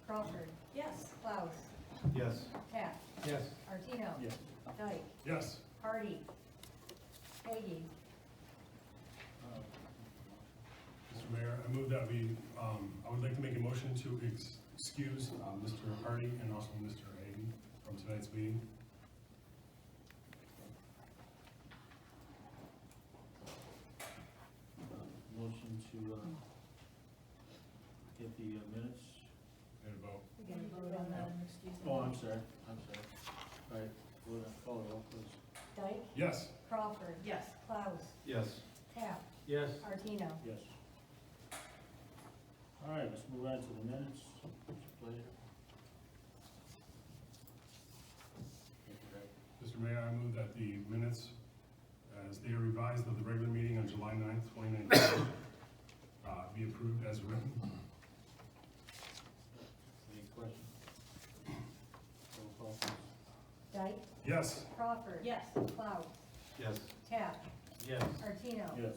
Crawford. Yes. Klaus. Yes. Taft. Yes. Artino. Yes. Dyke. Yes. Hardy. Hagee. Mr. Mayor, I move that we, I would like to make a motion to excuse Mr. Hardy and also Mr. Hagan from tonight's meeting. Motion to get the minutes. And a vote. We gotta vote on that. Oh, I'm sorry. All right, we'll call it roll, please. Dyke. Yes. Crawford. Yes. Klaus. Yes. Taft. Yes. Artino. Yes. All right, let's move on to the minutes. Pleasure. Mr. Mayor, I move that the minutes, as they are revised of the regular meeting on July 9th, 2019, be approved as written. Any questions? Roll call, please. Dyke. Yes. Crawford. Yes. Klaus. Yes. Taft. Yes. Artino. Yes.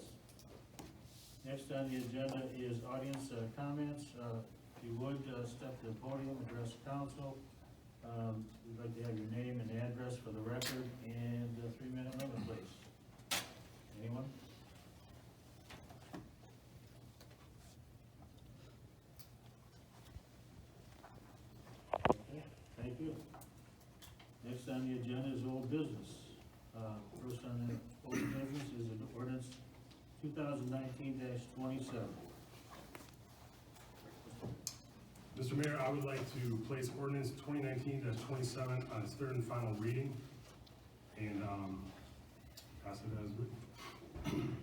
Next on the agenda is audience comments. If you would, step to the podium, address council. We'd like to have your name and address for the record and a 3-minute limit, please. Anyone? Okay, thank you. Next on the agenda is old business. First on the old business is an ordinance 2019-27. Mr. Mayor, I would like to place ordinance 2019-27 on its third and final reading and pass it as written.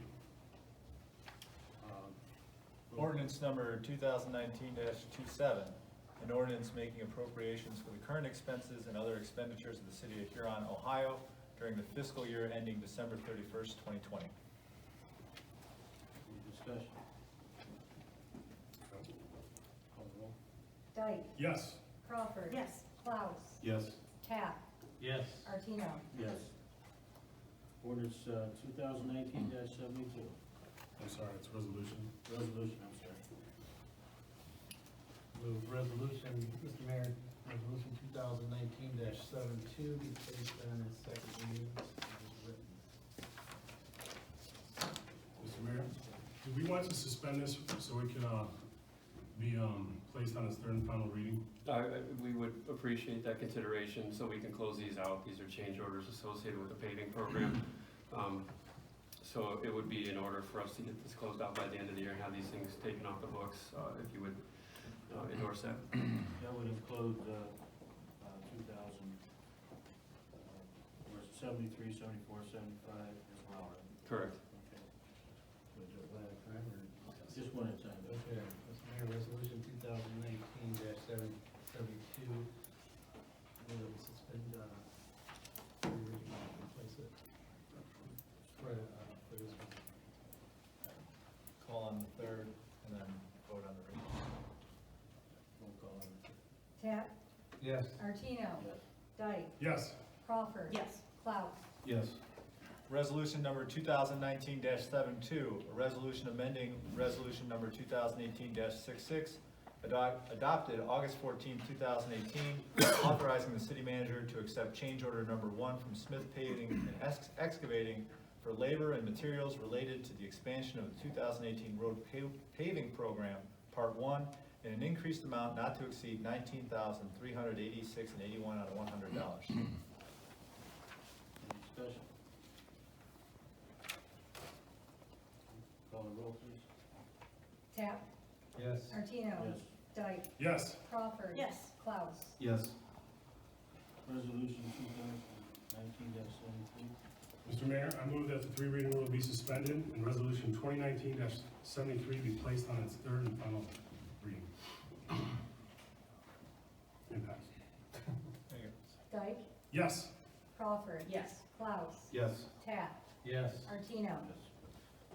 Ordinance number 2019-27, an ordinance making appropriations for the current expenses and other expenditures of the city of Huron, Ohio during the fiscal year ending December 31st, 2020. Any discussion? Call the roll. Dyke. Yes. Crawford. Yes. Klaus. Yes. Taft. Yes. Artino. Yes. Ordinance 2019-72. I'm sorry, it's resolution. Resolution, I'm sorry. Move resolution, Mr. Mayor, resolution 2019-72 be placed on its second reading as written. Mr. Mayor, do we want to suspend this so it can be placed on its third and final reading? We would appreciate that consideration so we can close these out. These are change orders associated with the paving program. So it would be in order for us to get this closed out by the end of the year and have these things taken off the books, if you would endorse that. That would include 2000, 73, 74, 75 as well, right? Correct. Okay. Would you do it one at a time, or? Just one at a time. Okay, Mr. Mayor, resolution 2019-72, move that we suspend, third reading and replace it for this one. Call on the third and then vote on the reading. Roll call on it. Taft. Yes. Artino. Yes. Dyke. Yes. Crawford. Yes. Klaus. Yes. Resolution number 2019-72, a resolution amending resolution number 2018-66, adopted August 14, 2018, authorizing the city manager to accept change order number 1 from Smith Paving and Excavating for labor and materials related to the expansion of the 2018 road paving program, Part 1, in an increased amount not to exceed $19,386.81 out of $100. Any discussion? Call the roll, please. Taft. Yes. Artino. Yes. Dyke. Yes. Crawford. Yes. Klaus. Yes. Resolution 2019-73. Mr. Mayor, I move that the 3 reading rule be suspended and resolution 2019-73 be placed on its third and final reading. Impact. There you go. Dyke. Yes. Crawford. Yes. Klaus. Yes. Taft. Yes. Artino.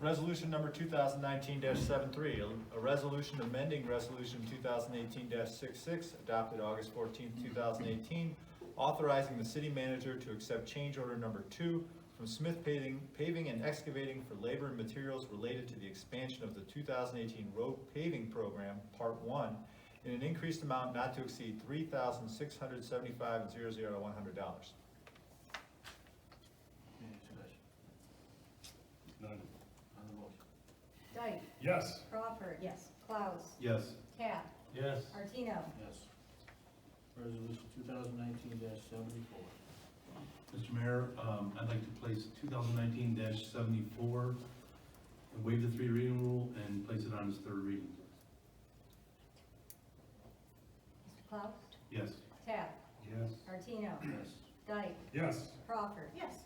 Resolution number 2019-73, a resolution amending resolution 2018-66, adopted August 14, 2018, authorizing the city manager to accept change order number 2 from Smith Paving and Excavating for labor and materials related to the expansion of the 2018 road paving program, Part 1, in an increased amount not to exceed $3,675.00 to $100. Any discussion? None. On the motion? Dyke. Yes. Crawford. Yes. Klaus. Yes. Tap. Yes. Martino. Yes. Resolution 2019-74. Mr. Mayor, I'd like to place 2019-74 and waive the 3 reading rule and place it on its 3rd reading. Mr. Klaus. Yes. Tap. Yes. Martino. Yes. Dyke. Yes. Crawford. Yes.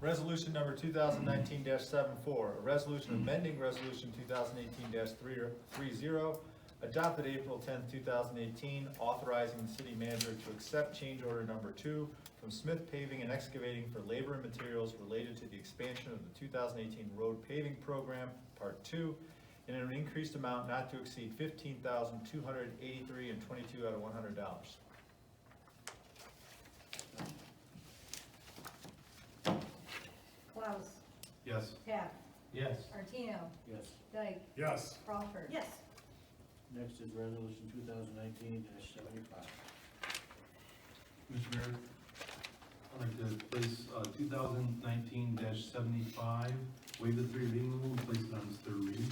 Resolution number 2019-74, a resolution amending resolution 2018-30, adopted April 10th, 2018, authorizing the city manager to accept change order number 2 from Smith Paving and Excavating for labor and materials related to the expansion of the 2018 road paving program, part 2, in an increased amount not to exceed $15,283.22 out of $100. Klaus. Yes. Tap. Yes. Martino. Yes. Dyke. Yes. Crawford. Yes. Next is resolution 2019-75. Mr. Mayor, I'd like to place 2019-75, waive the 3 reading rule and place it on its 3rd reading.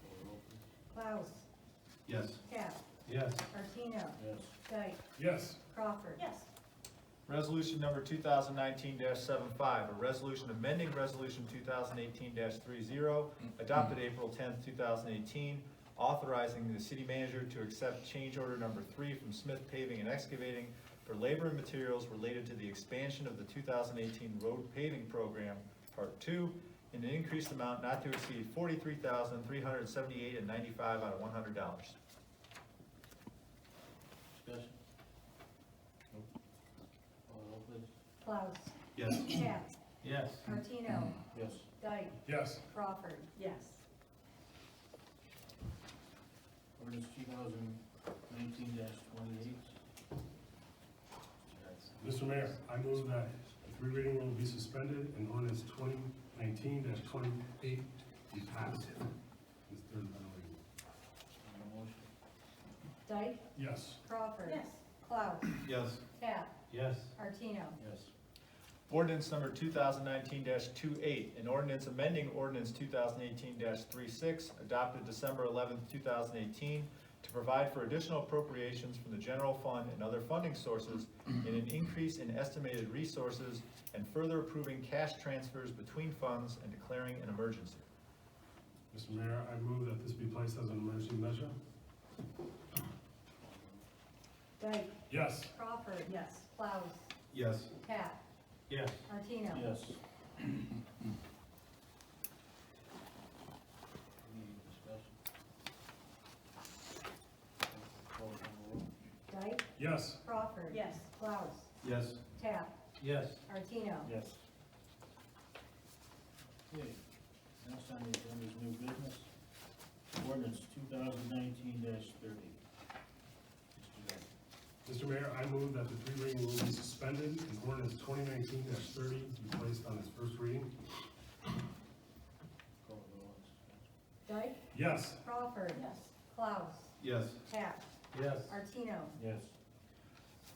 Call the roll, please. Klaus. Yes. Tap. Yes. Martino. Yes. Dyke. Yes. Crawford. Yes. Resolution number 2019-75, a resolution amending resolution 2018-30, adopted April 10th, 2018, authorizing the city manager to accept change order number 3 from Smith Paving and Excavating for labor and materials related to the expansion of the 2018 road paving program, part 2, in an increased amount not to exceed $43,378.95 out of $100. Discussion? Call the roll, please. Klaus. Yes. Tap. Yes. Martino. Yes. Dyke. Yes. Crawford. Yes. Ordinance 2019-28. Mr. Mayor, I move that the 3 reading rule be suspended and ordinance 2019-28 be passed. Its 3rd and final reading. On the motion? Dyke. Yes. Crawford. Yes. Klaus. Yes. Tap. Yes. Martino. Yes. Ordinance number 2019-28, an ordinance amending ordinance 2018-36, adopted December 11th, 2018, to provide for additional appropriations from the general fund and other funding sources in an increase in estimated resources and further approving cash transfers between funds and declaring an emergency. Mr. Mayor, I move that this be placed as an emergency measure. Dyke. Yes. Crawford. Yes. Klaus. Yes. Tap. Yes. Martino. Yes. Any discussion? Call the roll. Dyke. Yes. Crawford. Yes. Klaus. Yes. Tap. Yes. Martino. Yes. Okay, next on the agenda is new business. Ordinance 2019-30. Mr. Mayor, I move that the 3 reading rule be suspended and ordinance 2019-30 be placed on its 1st reading. Call the roll. Dyke. Yes. Crawford. Yes. Klaus. Yes. Tap. Yes. Martino. Yes.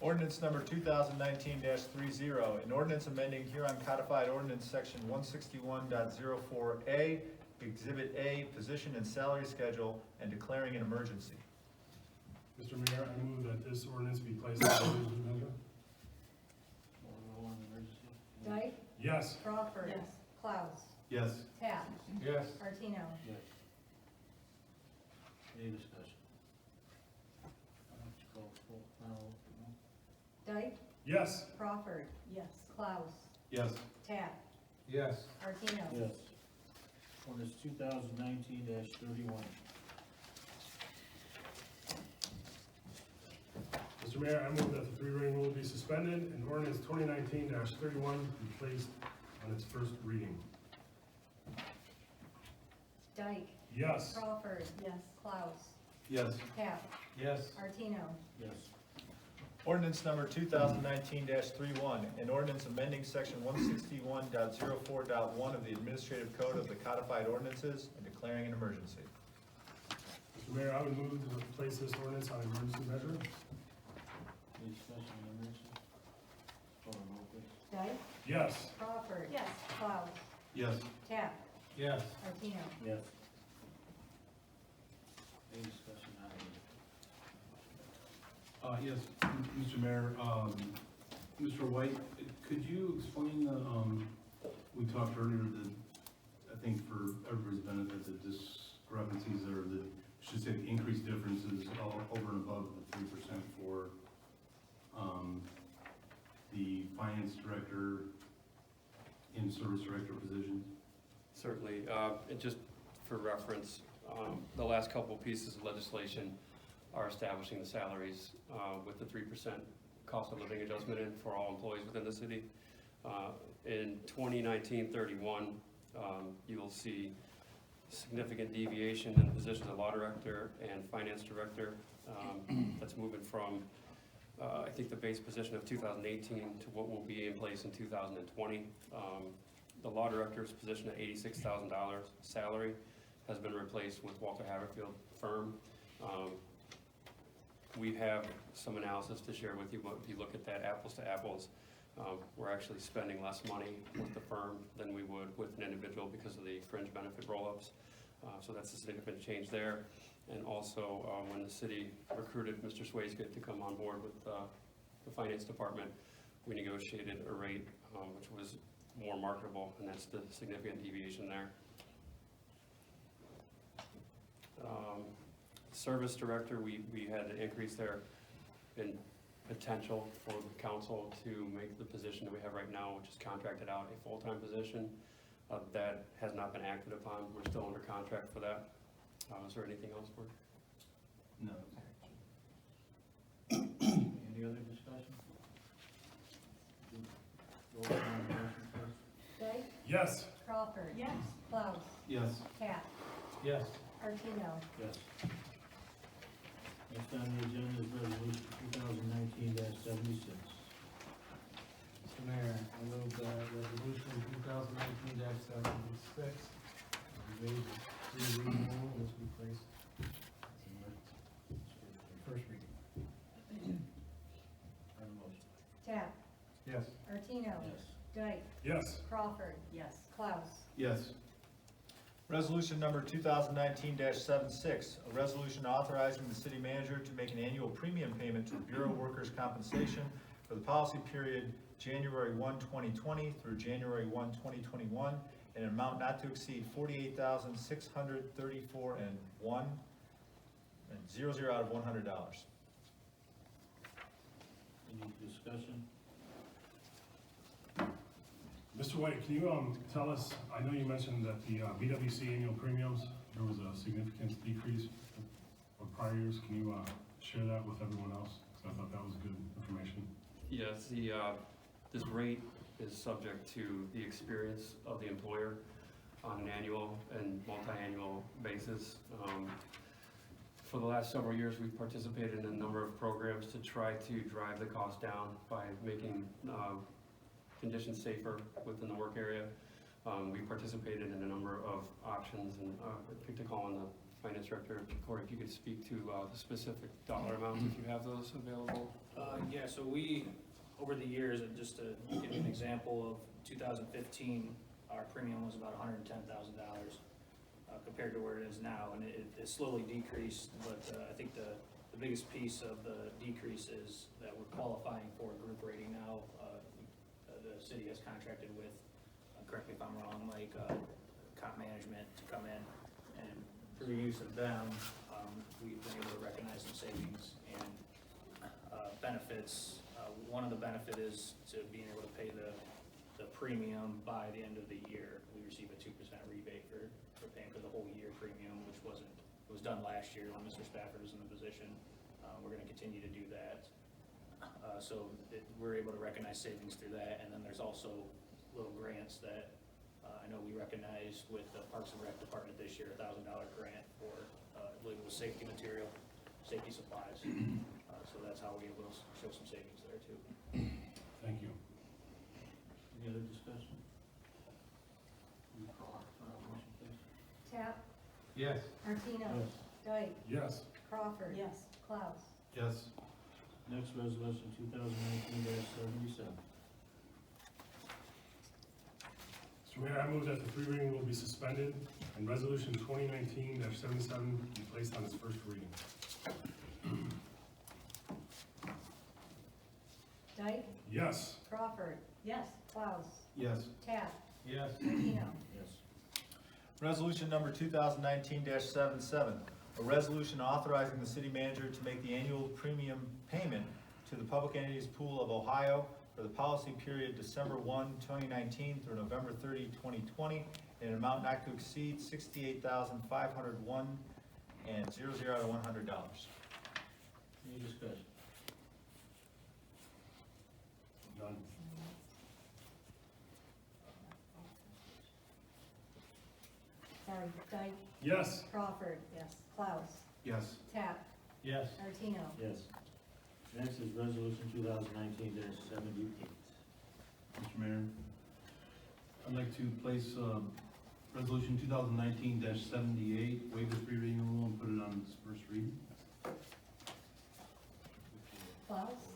Ordinance number 2019-30, an ordinance amending Huron Codified Ordinance Section 161.04A, Exhibit A, position and salary schedule, and declaring an emergency. Mr. Mayor, I move that this ordinance be placed as an emergency measure. Call the roll on the emergency. Dyke. Yes. Crawford. Yes. Klaus. Yes. Tap. Yes. Martino. Yes. Any discussion? I'll have to call for final, no? Dyke. Yes. Crawford. Yes. Klaus. Yes. Tap. Yes. Martino. Yes. Ordinance 2019-31. Mr. Mayor, I move that the 3 reading rule be suspended and ordinance 2019-31 be placed on its 1st reading. Dyke. Yes. Crawford. Yes. Klaus. Yes. Tap. Yes. Martino. Yes. Ordinance number 2019-31, an ordinance amending section 161.04.1 of the Administrative Code of the Codified Ordinances and declaring an emergency. Mr. Mayor, I would move to place this ordinance on emergency measure. Any discussion on the emergency? Call the roll, please. Dyke, Yes. Crawford. Yes. Klaus, Yes. Tap, Yes. Martino. Yes. Any discussion on it? Yes, Mr. Mayor, Mr. White, could you explain we talked earlier that, I think for everybody's benefit, the discrepancies or the, should say the increased differences over and above the 3% for, the finance director and service director positions? Certainly, and just for reference, the last couple pieces of legislation are establishing the salaries with the 3% cost of living adjustment in for all employees within the city. In 2019-31, you will see significant deviation in the positions of law director and finance director. That's moving from, I think, the base position of 2018 to what will be in place in 2020. The law director's position at $86,000 salary has been replaced with Walter Haverfield firm. We have some analysis to share with you, but if you look at that apples to apples, we're actually spending less money with the firm than we would with an individual because of the fringe benefit roll-ups. So that's a significant change there. And also, when the city recruited Mr. Swayzgood to come on board with the finance department, we negotiated a rate which was more marketable, and that's the significant deviation there. Service director, we had an increase there in potential for the council to make the position that we have right now, which is contracted out, a full-time position. That has not been acted upon. We're still under contract for that. Is there anything else, Mark? No. Any other discussion? Roll call on the motion, please. Dyke, Yes. Crawford. Yes. Klaus, Yes. Tap, Yes. Martino. Yes. Next on the agenda is resolution 2019-76. Mr. Mayor, I move that resolution 2019-76, waive the three reading rule, which we placed first reading. On the motion. Tap, Yes. Martino. Yes. Dyke, Yes. Crawford. Yes. Klaus, Yes. Resolution number 2019-76, a resolution authorizing the city manager to make an annual premium payment to the Bureau of Workers' Compensation for the policy period January 1, 2020 through January 1, 2021, in an amount not to exceed $48,634 and 00 out of $100. Any discussion? Mr. White, can you tell us, I know you mentioned that the BWC annual premiums, there was a significant decrease of prior years. Can you share that with everyone else? Because I thought that was good information. Yes, this rate is subject to the experience of the employer on an annual and multi-annual basis. For the last several years, we've participated in a number of programs to try to drive the cost down by making conditions safer within the work area. We participated in a number of options, and I picked a call on the finance director. Corey, if you could speak to the specific dollar amounts, if you have those available. Yeah, so we, over the years, and just to give you an example of 2015, our premium was about $110,000 compared to where it is now, and it slowly decreased, but I think the biggest piece of the decrease is that we're qualifying for a group rating now. The city has contracted with, correct me if I'm wrong, Mike, comp management to come in, and through use of them, we've been able to recognize some savings and benefits. One of the benefit is to being able to pay the premium by the end of the year. We receive a 2% rebate for paying for the whole year premium, which it was done last year when Mr. Spafford was in the position. We're gonna continue to do that. So we're able to recognize savings through that, and then there's also little grants that I know we recognized with the Parks and Rec Department this year, $1,000 grant for, I believe it was safety material, safety supplies. So that's how we're able to show some savings there too. Thank you. Any other discussion? You call for a motion, please. Tap, Yes. Martino. Yes. Dyke. Yes. Crawford. Yes. Klaus. Yes. Next resolution, 2019-77. Mr. Mayor, I move that the three reading will be suspended and resolution 2019-77 be placed on its first reading. Dyke. Yes. Crawford. Yes. Klaus. Yes. Taft. Yes. Martino. Yes. Resolution number 2019-77, a resolution authorizing the city manager to make the annual premium payment to the Public Entities Pool of Ohio for the policy period December 1, 2019 through November 30, 2020, in an amount not to exceed $68,501 and $0 to $100. Any discussion? None. Sorry, Dyke. Yes. Crawford. Yes. Klaus. Yes. Taft. Yes. Martino. Yes. Next is resolution 2019-78. Mr. Mayor, I'd like to place, resolution 2019-78, waive the three reading rule and put it on its first reading. Klaus.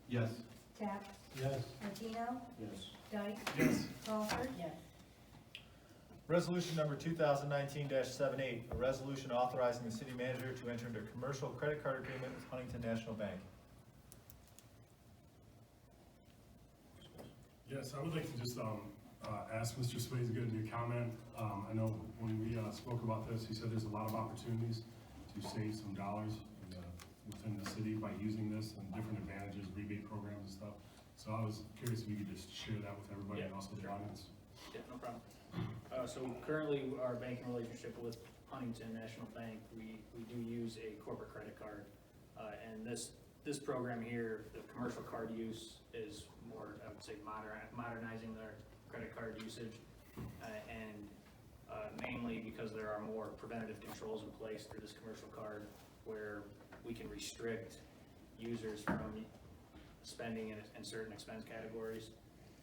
Yes. Taft. Yes. Martino. Yes. Dyke. Yes. Crawford. Yes. Resolution number 2019-78, a resolution authorizing the city manager to enter into a commercial credit card agreement with Huntington National Bank. Yes, I would like to just ask Mr. Swayze to comment. I know when we spoke about this, he said there's a lot of opportunities to save some dollars within the city by using this and different advantages, rebate programs and stuff. So I was curious if you could just share that with everybody and also the audience. Yeah, no problem. So currently, our banking relationship with Huntington National Bank, we do use a corporate credit card. And this program here, the commercial card use is more, I would say, modernizing their credit card usage. Mainly because there are more preventative controls in place through this commercial card where we can restrict users from spending in certain expense categories.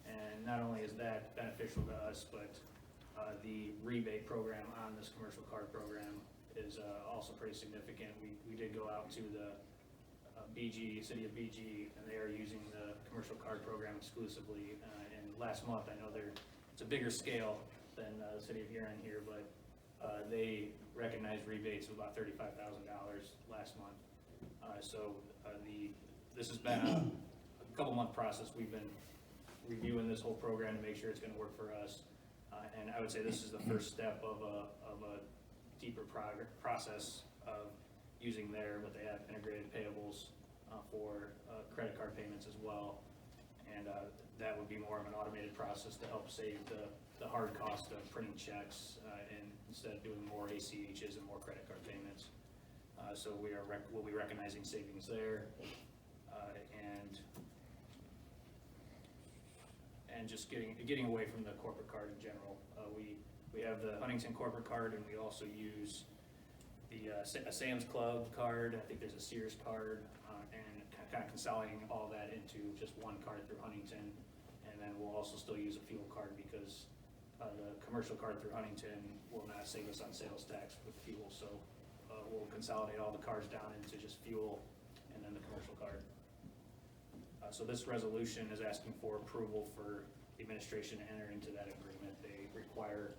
And not only is that beneficial to us, but the rebate program on this commercial card program is also pretty significant. We did go out to the city of BG, and they are using the commercial card program exclusively. And last month, I know it's a bigger scale than the city of Huron here, but they recognized rebates of about $35,000 last month. This has been a couple month process. We've been reviewing this whole program to make sure it's going to work for us. And I would say this is the first step of a deeper process of using what they have integrated payables for credit card payments as well. And that would be more of an automated process to help save the hard cost of printing checks and instead of doing more ACHs and more credit card payments. So we'll be recognizing savings there. And just getting away from the corporate card in general. We have the Huntington corporate card, and we also use a Sam's Club card. I think there's a Sears card, and kind of consolidating all that into just one card through Huntington. And then we'll also still use a fuel card because the commercial card through Huntington will not save us on sales tax with fuel. So we'll consolidate all the cards down into just fuel and then the commercial card. So this resolution is asking for approval for the administration to enter into that agreement. They require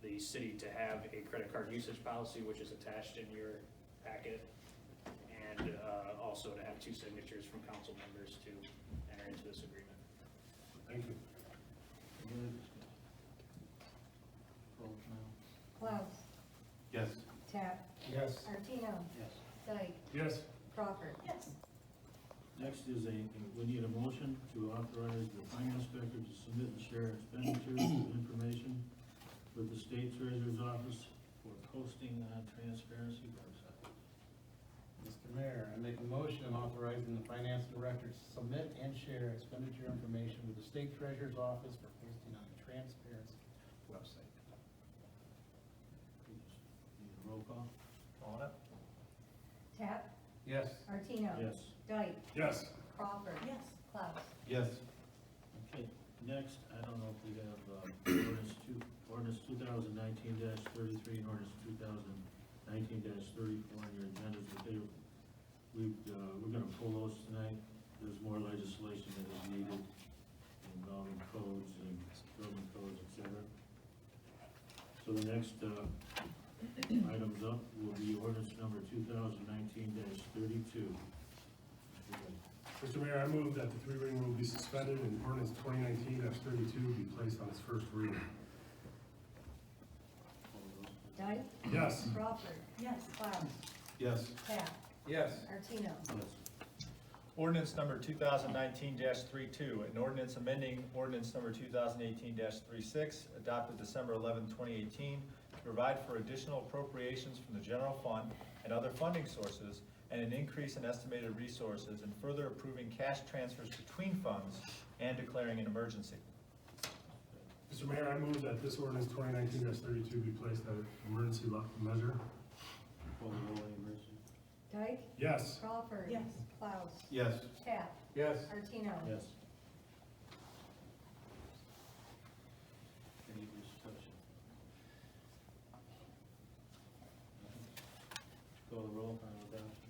the city to have a credit card usage policy, which is attached in your packet, and also to have 2 signatures from council members to enter into this agreement. Thank you. Klaus. Yes. Taft. Yes. Martino. Yes. Dyke. Yes. Crawford. Yes. Next is we need a motion to authorize the finance inspector to submit and share expenditures and information with the state treasurer's office for posting on transparency website. Mr. Mayor, I make a motion authorizing the finance director to submit and share expenditure information with the state treasurer's office for posting on the transparency website. Need a roll call? On it? Taft. Yes. Martino. Yes. Dyke. Yes. Crawford. Yes. Klaus. Yes. Okay, next, I don't know if we have ordinance 2019-33 and ordinance 19-34 on your agendas. We're gonna pull those tonight. There's more legislation that is needed involving codes and building codes, et cetera. So the next, items up will be ordinance number 2019-32. Mr. Mayor, I move that the three reading rule be suspended and ordinance 2019-32 be placed on its first reading. Dyke? Yes. Crawford? Yes. Cloud? Yes. Tap? Yes. Martino? Yes. Ordinance number 2019-32, an ordinance amending ordinance number 2018-36, adopted December 11, 2018, to provide for additional appropriations from the general fund and other funding sources, and an increase in estimated resources, and further approving cash transfers between funds and declaring an emergency. Mr. Mayor, I move that this ordinance 2019-32 be placed as emergency measure. Call the roll, emergency. Dyke? Yes. Crawford? Yes. Klaus? Yes. Tap? Yes. Martino? Yes. Any discussion? Call the roll, final adoption.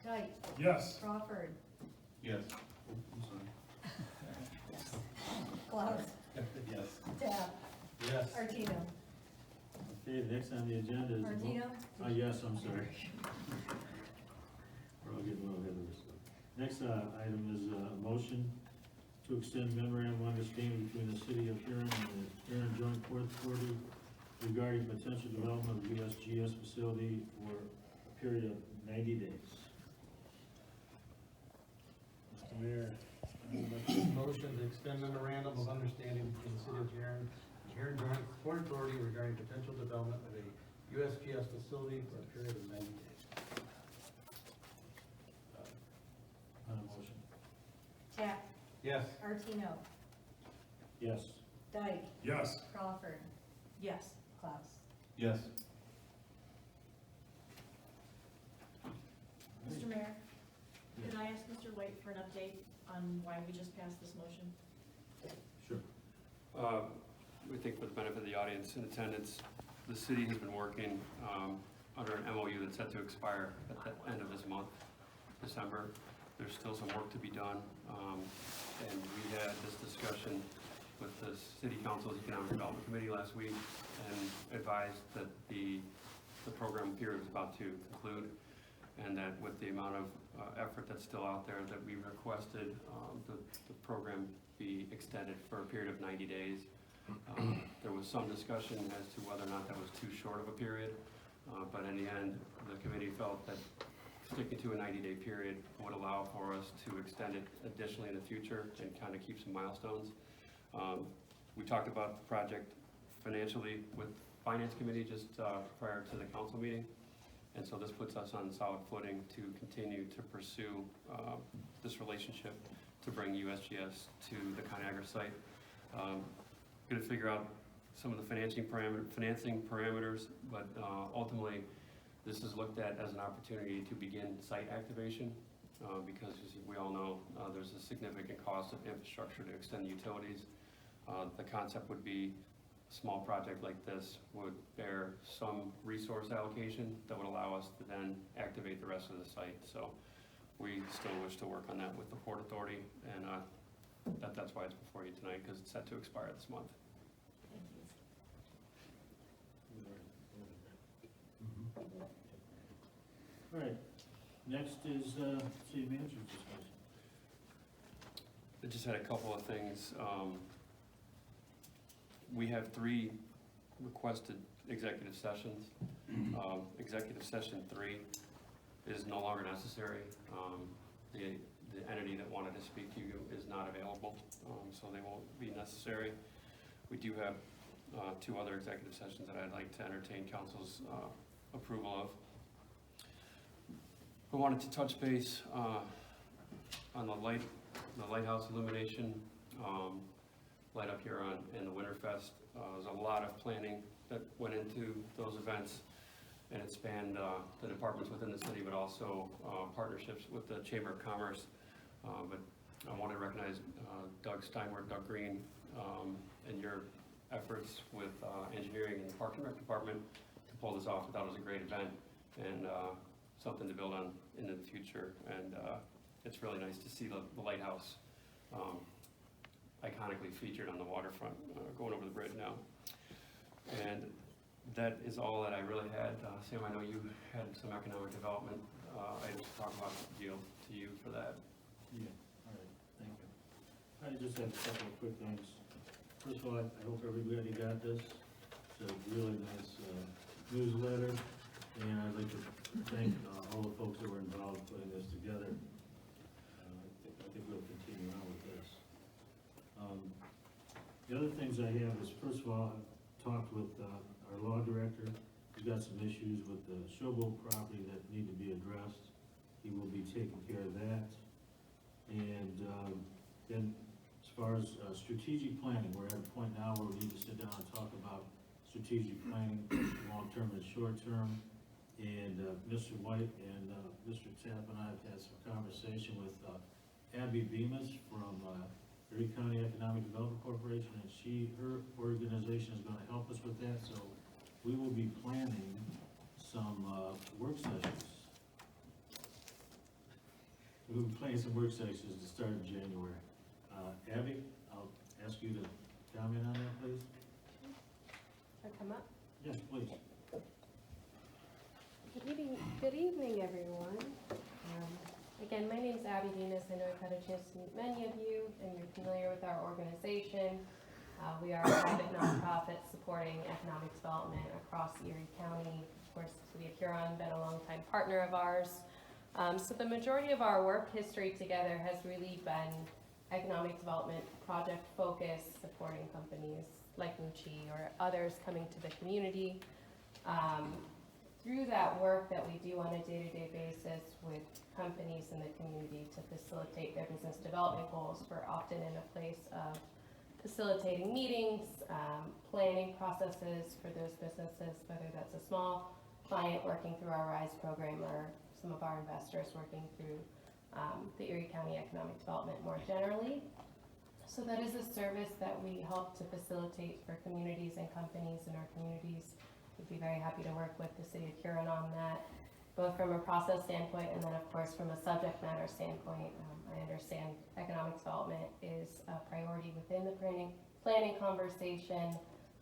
Dyke? Yes. Crawford? Yes. I'm sorry. Klaus? Yes. Tap? Yes. Martino? Okay, next on the agenda is. Martino? Yes, I'm sorry. We're all getting a little ahead of ourselves. Next, item is a motion to extend memorandum of understanding between the city of Huron and the Huron Joint Port Authority regarding potential development of USGS facility for a period of 90 days. Mr. Mayor, Motion to extend memorandum of understanding between the city of Huron and Huron Joint Port Authority regarding potential development of a USPS facility for a period of 90 days. on a motion. Tap? Yes. Martino? Yes. Dyke? Yes. Crawford? Yes. Klaus? Yes. Mr. Mayor, could I ask Mr. White for an update on why we just passed this motion? Sure. We think for the benefit of the audience in attendance, the city has been working under an MOU that's set to expire at the end of this month, December. There's still some work to be done, and we had this discussion with the City Council's Economic Development Committee last week and advised that the program period is about to conclude, and that with the amount of effort that's still out there, that we requested the program be extended for a period of 90 days. There was some discussion as to whether or not that was too short of a period, but in the end, the committee felt that sticking to a 90-day period would allow for us to extend it additionally in the future and kind of keep some milestones. We talked about the project financially with Finance Committee just prior to the council meeting. And so this puts us on solid footing to continue to pursue this relationship to bring USGS to the Conagra site. Going to figure out some of the financing parameters, but ultimately this is looked at as an opportunity to begin site activation because as we all know, there's a significant cost of infrastructure to extend the utilities. The concept would be a small project like this would bear some resource allocation that would allow us to then activate the rest of the site. So we still wish to work on that with the Port Authority, and that's why it's before you tonight, because it's set to expire this month. Thank you. All right, next is city manager's discussion. I just had a couple of things. We have 3 requested executive sessions. Executive session 3 is no longer necessary. The entity that wanted to speak to you is not available, so they won't be necessary. We do have 2 other executive sessions that I'd like to entertain council's approval of. I wanted to touch base on the lighthouse illumination, light up here in the Winterfest. There's a lot of planning that went into those events, and it spanned the departments within the city, but also partnerships with the Chamber of Commerce. But I want to recognize Doug Steinberg, Doug Green, and your efforts with engineering and the Park and Rec department to pull this off. I thought it was a great event. and something to build on into the future. And it's really nice to see the lighthouse iconically featured on the waterfront, going over the bridge now. And that is all that I really had. Sam, I know you had some economic development items to talk about. Deal to you for that. Yeah, all right, thank you. I just have a couple of quick things. First of all, I hope everybody got this. It's a really nice newsletter, and I'd like to thank all the folks that were involved putting this together. I think we'll continue on with this. The other things I have is, first of all, I've talked with our law director. He's got some issues with the Showboat property that need to be addressed. He will be taking care of that. And then as far as strategic planning, we're at a point now where we need to sit down and talk about strategic planning, long-term and short-term. And Mr. White and Mr. Tapp and I have had some conversation with Abby Bemis from Erie County Economic Development Corporation, and her organization is gonna help us with that, so we will be planning some work sessions. We'll be planning some work sessions to start in January. Abby, I'll ask you to comment on that, please. Should I come up? Yes, please. Good evening, everyone. Again, my name is Abby Denis. I know I've had a chance to meet many of you, and you're familiar with our organization. We are a private nonprofit supporting economic development across Erie County. Of course, the City of Huron, been a longtime partner of ours. So the majority of our work history together has really been economic development project focused, supporting companies like Mucci or others coming to the community. Through that work that we do on a day-to-day basis with companies in the community to facilitate their business development goals, we're often in a place of facilitating meetings, planning processes for those businesses, whether that's a small client working through our RISE program or some of our investors working through the Erie County Economic Development more generally. So that is a service that we help to facilitate for communities and companies in our communities. We'd be very happy to work with the City of Huron on that, both from a process standpoint and then of course from a subject matter standpoint. I understand economic development is a priority within the planning conversation.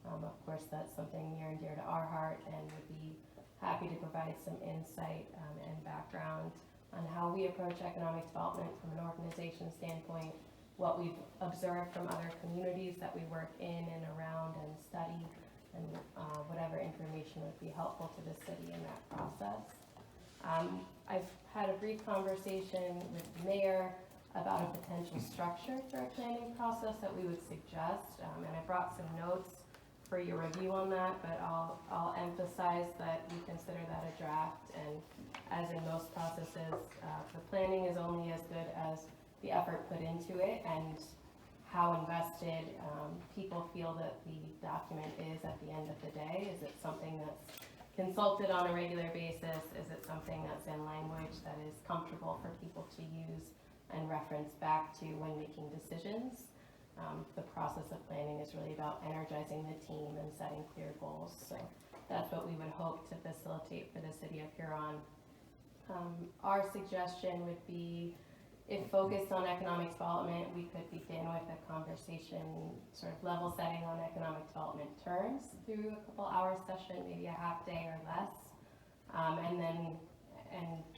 Of course, that's something near and dear to our heart, and would be happy to provide some insight and background on how we approach economic development from an organization standpoint, what we've observed from other communities that we work in and around and study, and whatever information would be helpful to the city in that process. I've had a brief conversation with the mayor about a potential structure for a planning process that we would suggest, and I brought some notes for your review on that, but I'll emphasize that we consider that a draft, and as in most processes, the planning is only as good as the effort put into it and how invested people feel that the document is at the end of the day. Is it something that's consulted on a regular basis? Is it something that's in language that is comfortable for people to use and reference back to when making decisions? The process of planning is really about energizing the team and setting clear goals. So that's what we would hope to facilitate for the City of Huron. Our suggestion would be, if focused on economic development, we could begin with a conversation, sort of level setting on economic development terms through a couple hour session, maybe a half day or less. And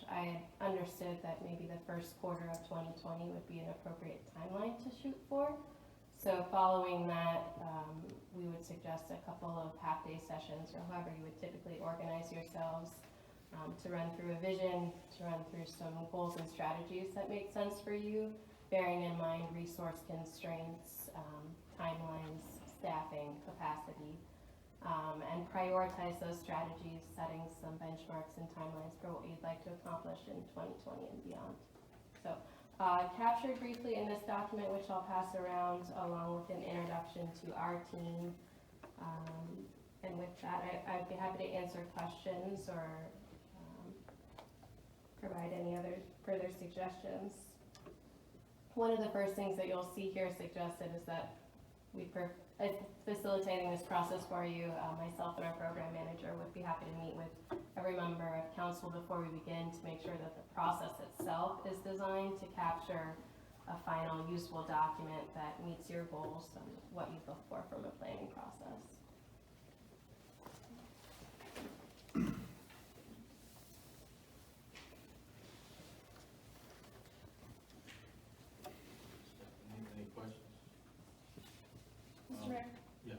I understood that maybe the first quarter of 2020 would be an appropriate timeline to shoot for. So following that, we would suggest a couple of half-day sessions, or however you would typically organize yourselves, to run through a vision, to run through some goals and strategies that make sense for you, bearing in mind resource constraints, timelines, staffing, capacity, and prioritize those strategies, setting some benchmarks and timelines for what you'd like to accomplish in 2020 and beyond. So. Captured briefly in this document, which I'll pass around along with an introduction to our team. And with that, I'd be happy to answer questions or provide any other further suggestions. One of the first things that you'll see here suggested is that facilitating this process for you. Myself and our program manager would be happy to meet with every member of council before we begin to make sure that the process itself is designed to capture a final useful document that meets your goals and what you look for from a planning process. Any questions? Mr. Mayor? Yes.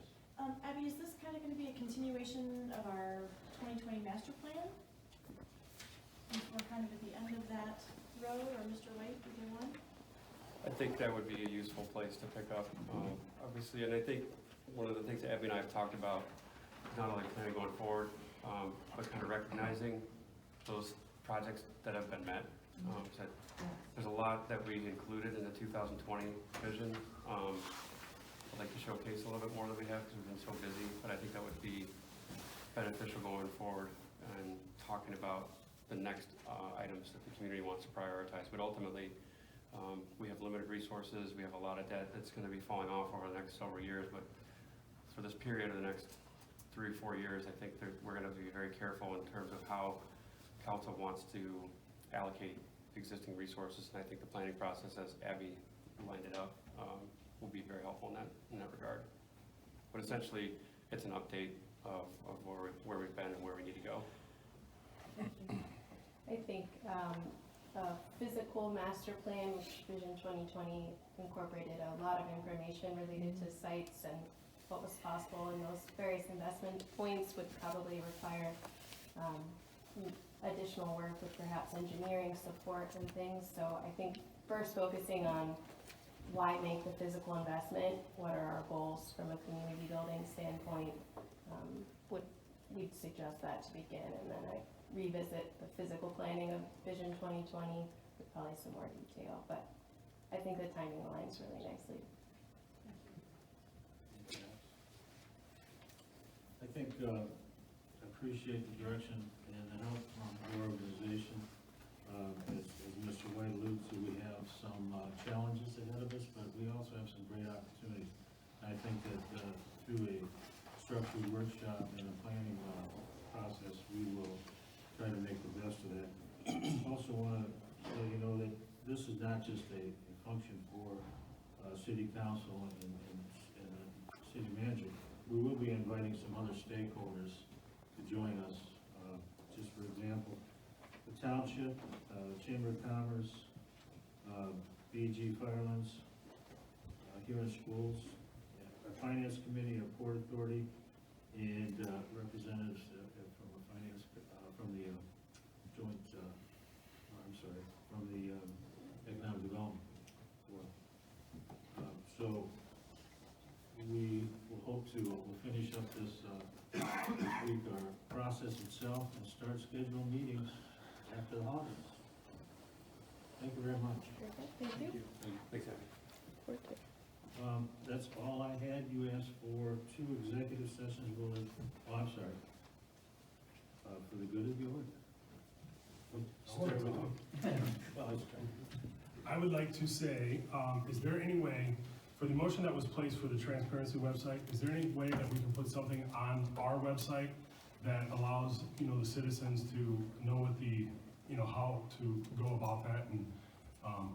Abby, is this kind of going to be a continuation of our 2020 master plan? Since we're kind of at the end of that road, or Mr. White, either one? I think that would be a useful place to pick up, obviously, and I think one of the things that Abby and I have talked about, not only planning going forward, but kind of recognizing those projects that have been met. So there's a lot that we included in the 2020 vision. I'd like to showcase a little bit more that we have because we've been so busy, but I think that would be beneficial going forward and talking about the next items that the community wants to prioritize. But ultimately, we have limited resources, we have a lot of debt that's going to be falling off over the next several years, but for this period of the next 3 or 4 years, I think that we're going to be very careful in terms of how council wants to allocate existing resources, and I think the planning process, as Abby lined it up, will be very helpful in that regard. But essentially, it's an update of where we've been and where we need to go. I think a physical master plan, which Vision 2020 incorporated a lot of information related to sites and what was possible, and those various investment points would probably require additional work with perhaps engineering support and things. So I think first focusing on why make the physical investment, what are our goals from a community building standpoint, we'd suggest that to begin, and then I revisit the physical planning of Vision 2020 with probably some more detail, but I think the timing aligns really nicely. I think, I appreciate the direction and the help from your organization. As Mr. White alluded to, we have some challenges ahead of us, but we also have some great opportunities. And I think that through a structured workshop and a planning process, we will try to make the best of that. Also want to let you know that this is not just a function for city council and city manager. We will be inviting some other stakeholders to join us. Just for example, the township, Chamber of Commerce, BG Firelands, Huron Schools, our Finance Committee, our Port Authority, and representatives from the finance, from the joint, from the Economic Development Board. So we will hope to we'll finish up this week, our process itself, and start scheduling meetings after the holidays. Thank you very much. Thank you. Thanks, Abby. That's all I had. You asked for 2 executive sessions. Oh, I'm sorry. For the good of the order. I would like to say, is there any way, for the motion that was placed for the transparency website, is there any way that we can put something on our website that allows, the citizens to know what the, how to go about that, and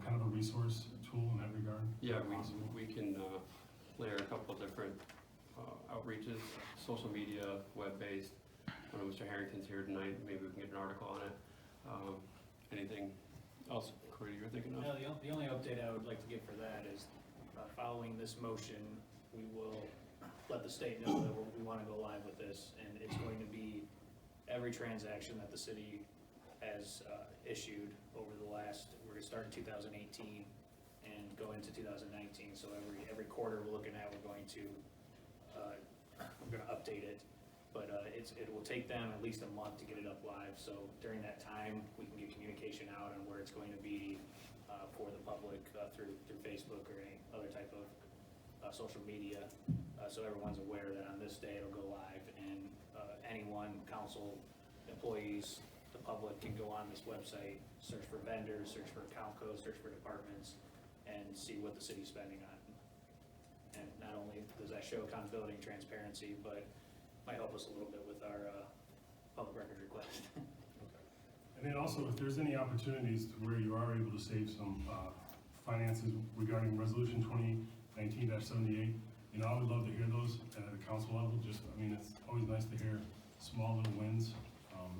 kind of a resource tool in that regard? Yeah, we can layer a couple of different outreaches, social media, web-based. I know Mr. Harrington's here tonight, maybe we can get an article on it. Anything else, Corey, you're thinking of? No, the only update I would like to give for that is, following this motion, we will let the state know that we want to go live with this, and it's going to be every transaction that the city has issued over the last, we're going to start in 2018 and go into 2019, so every quarter we're looking at, we're going to update it, but it will take them at least a month to get it up live, so during that time, we can get communication out on where it's going to be for the public through Facebook or any other type of social media, so everyone's aware that on this day it'll go live, and anyone, council, employees, the public can go on this website, search for vendors, search for account codes, search for departments, and see what the city's spending on. And not only does that show accountability and transparency, but might help us a little bit with our public records request. And then also, if there's any opportunities to where you are able to save some finances regarding resolution 2019-78, you know, I would love to hear those at a council level. Just, I mean, it's always nice to hear small little wins,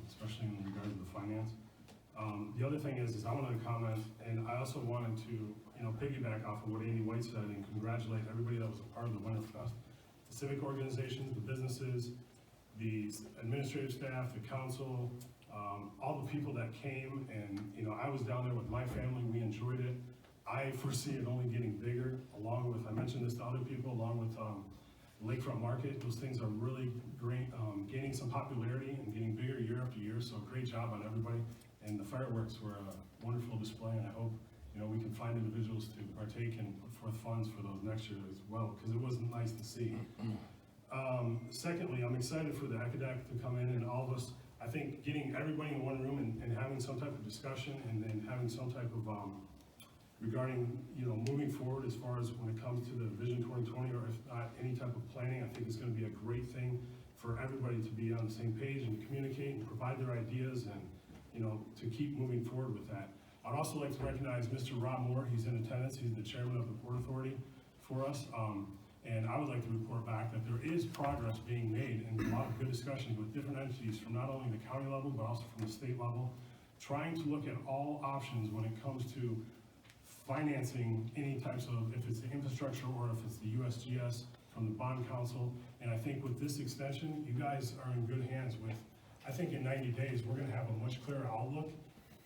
especially in regard to the finance. The other thing is I wanted to comment, and I also wanted to, you know, piggyback off of what Andy White said and congratulate everybody that was a part of the Winterfest. The civic organizations, the businesses, the administrative staff, the council, all the people that came, and, you know, I was down there with my family, we enjoyed it. I foresee it only getting bigger, along with, I mentioned this to other people, along with Lakefront Market. Those things are really great, gaining some popularity and getting bigger year after year, so great job on everybody. And the fireworks were a wonderful display, and I hope, you know, we can find individuals to partake and put forth funds for those next year as well, because it was nice to see. Secondly, I'm excited for the academic to come in, and all of us, I think getting everybody in one room and having some type of discussion, and then having some type of, regarding, you know, moving forward as far as when it comes to the Vision 2020, or if not any type of planning, I think it's gonna be a great thing for everybody to be on the same page and communicate and provide their ideas, and, you know, to keep moving forward with that. I'd also like to recognize Mr. Rob Moore. He's in attendance. He's the chairman of the Port Authority for us. And I would like to report back that there is progress being made and a lot of good discussions with different entities from not only the county level, but also from the state level, trying to look at all options when it comes to financing any types of, if it's the infrastructure or if it's the USGS from the bond council. And I think with this extension, you guys are in good hands with, I think in 90 days, we're gonna have a much clearer outlook.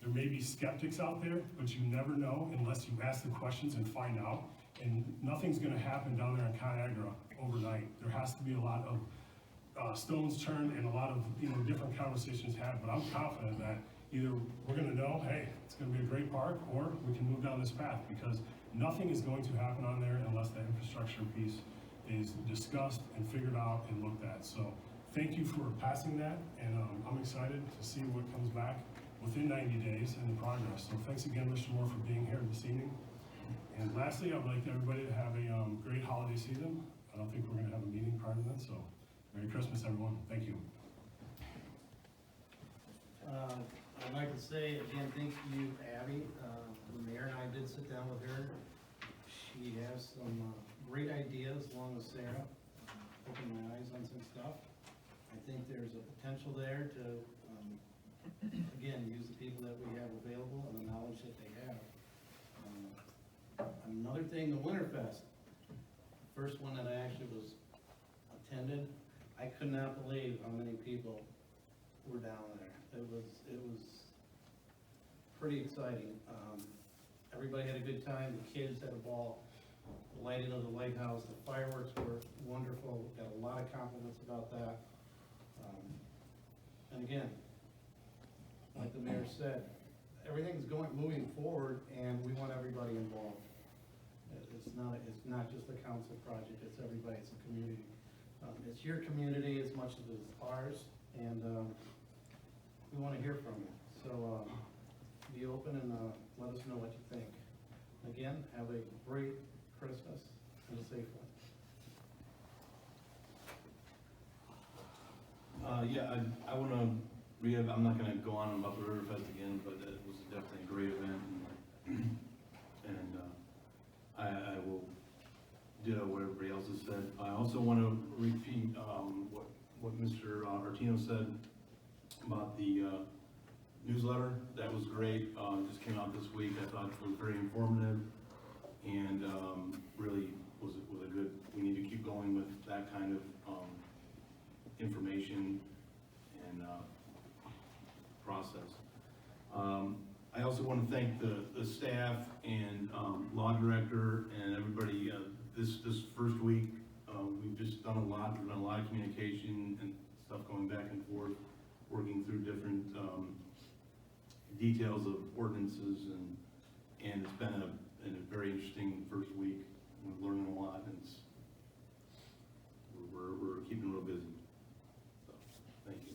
There may be skeptics out there, but you never know unless you ask the questions and find out. And nothing's gonna happen down there in ConAgra overnight. There has to be a lot of stones turned and a lot of, you know, different conversations had, but I'm confident that either we're gonna know, hey, it's gonna be a great park, or we can move down this path, because nothing is going to happen on there unless the infrastructure piece is discussed and figured out and looked at. So thank you for passing that, and I'm excited to see what comes back within 90 days and the progress. So thanks again, Mr. Moore, for being here this evening. And lastly, I'd like everybody to have a great holiday season. I don't think we're gonna have a meeting prior to that, so Merry Christmas, everyone. Thank you. I'd like to say again, thank you, Abby. The mayor and I did sit down with her. She has some great ideas along with Sarah. Opened my eyes on some stuff. I think there's a potential there to, again, use the people that we have available and the knowledge that they have. Another thing, the Winterfest, first one that I actually was attended, I could not believe how many people were down there. It was pretty exciting. Everybody had a good time. The kids had a ball. The lighting of the lighthouse, the fireworks were wonderful. Got a lot of compliments about that. And again, like the mayor said, everything's moving forward, and we want everybody involved. It's not just a council project, it's everybody, it's a community. It's your community as much as it's ours, and we want to hear from you. So be open and let us know what you think. Again, have a great Christmas and a safe one. Yeah, I want to I'm not going to go on about the Riverfest again, but it was definitely a great event. And I will ditto what everybody else has said. I also want to repeat what Mr. Artino said about the newsletter. That was great. Just came out this week. I thought it was very informative, and really was a good. We need to keep going with that kind of information and process. I also want to thank the staff and law director and everybody. This first week, we've just done a lot. We've done a lot of communication and stuff going back and forth, working through different details of ordinances, and it's been a very interesting first week. We're learning a lot, and we're keeping real busy. So, thank you.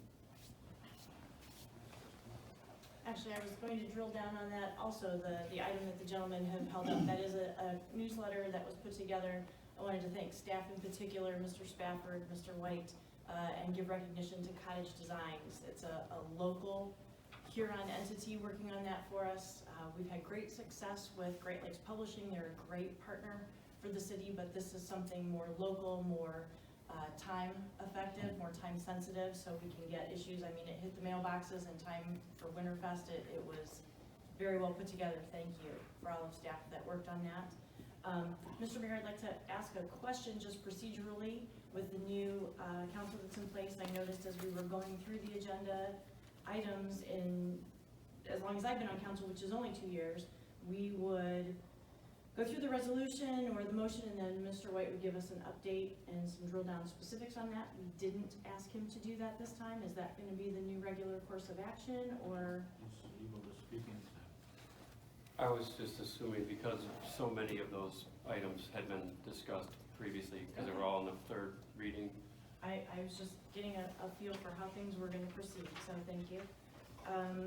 Actually, I was going to drill down on that. Also, the item that the gentlemen have held up, that is a newsletter that was put together I wanted to thank staff in particular, Mr. Spafford, Mr. White, and give recognition to Cottage Designs. It's a local Huron entity working on that for us. We've had great success with Great Lakes Publishing. They're a great partner for the city, but this is something more local, more time effective, more time sensitive, so we can get issues. I mean, it hit the mailboxes in time for Winterfest. It was very well put together. Thank you for all of staff that worked on that. Mr. Mayor, I'd like to ask a question just procedurally with the new council that's in place. I noticed as we were going through the agenda items as long as I've been on council, which is only 2 years, we would go through the resolution or the motion, and then Mr. White would give us an update and some drill down specifics on that. We didn't ask him to do that this time. Is that going to be the new regular course of action, or? He's able to speak into that. I was just assuming because so many of those items had been discussed previously, because they were all in the third reading. I was just getting a feel for how things were going to proceed, so thank you.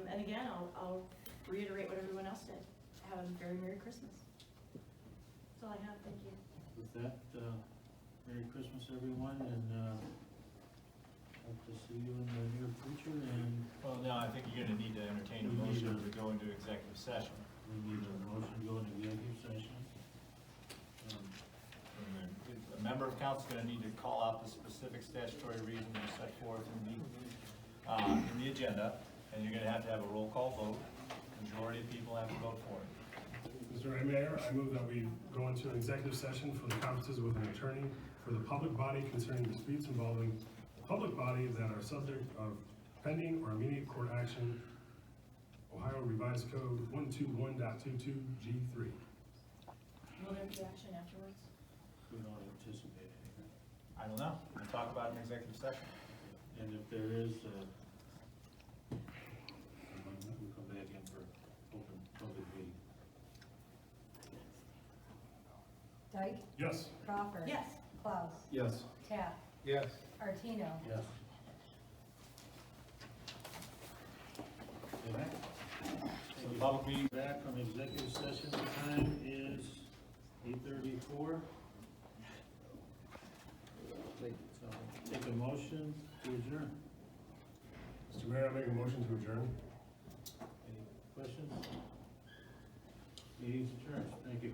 And again, I'll reiterate what everyone else did. Have a very Merry Christmas. That's all I have, thank you. With that, Merry Christmas, everyone, and hope to see you in the near future, and Well, no, I think you're gonna need to entertain a We need motion to- to go into executive session. we need a motion to go into executive session. A member of council is gonna need to call out the specific statutory reason that's set forth in the agenda, and you're gonna have to have a roll call vote. Majority of people have to vote for it. Mr. Mayor, I move that we go into an executive session for the conferences with an attorney for the public body concerning disputes involving the public body that are subject of pending or immediate court action, Ohio Revised Code 121.22G3. Will there be action afterwards? We don't anticipate anything. I don't know, we'll talk about it in executive session. And if there is, we'll come back in for open public meeting. Dyke, Yes. Crawford. Yes. Klaus, Yes. Tap, Yes. Artino. Yes. Okay. So the public meeting, Back from executive session, the time is 8:34. So take a motion to adjourn. Mr. Mayor, I make a motion to adjourn. Any questions? Meeting's adjourned. Thank you.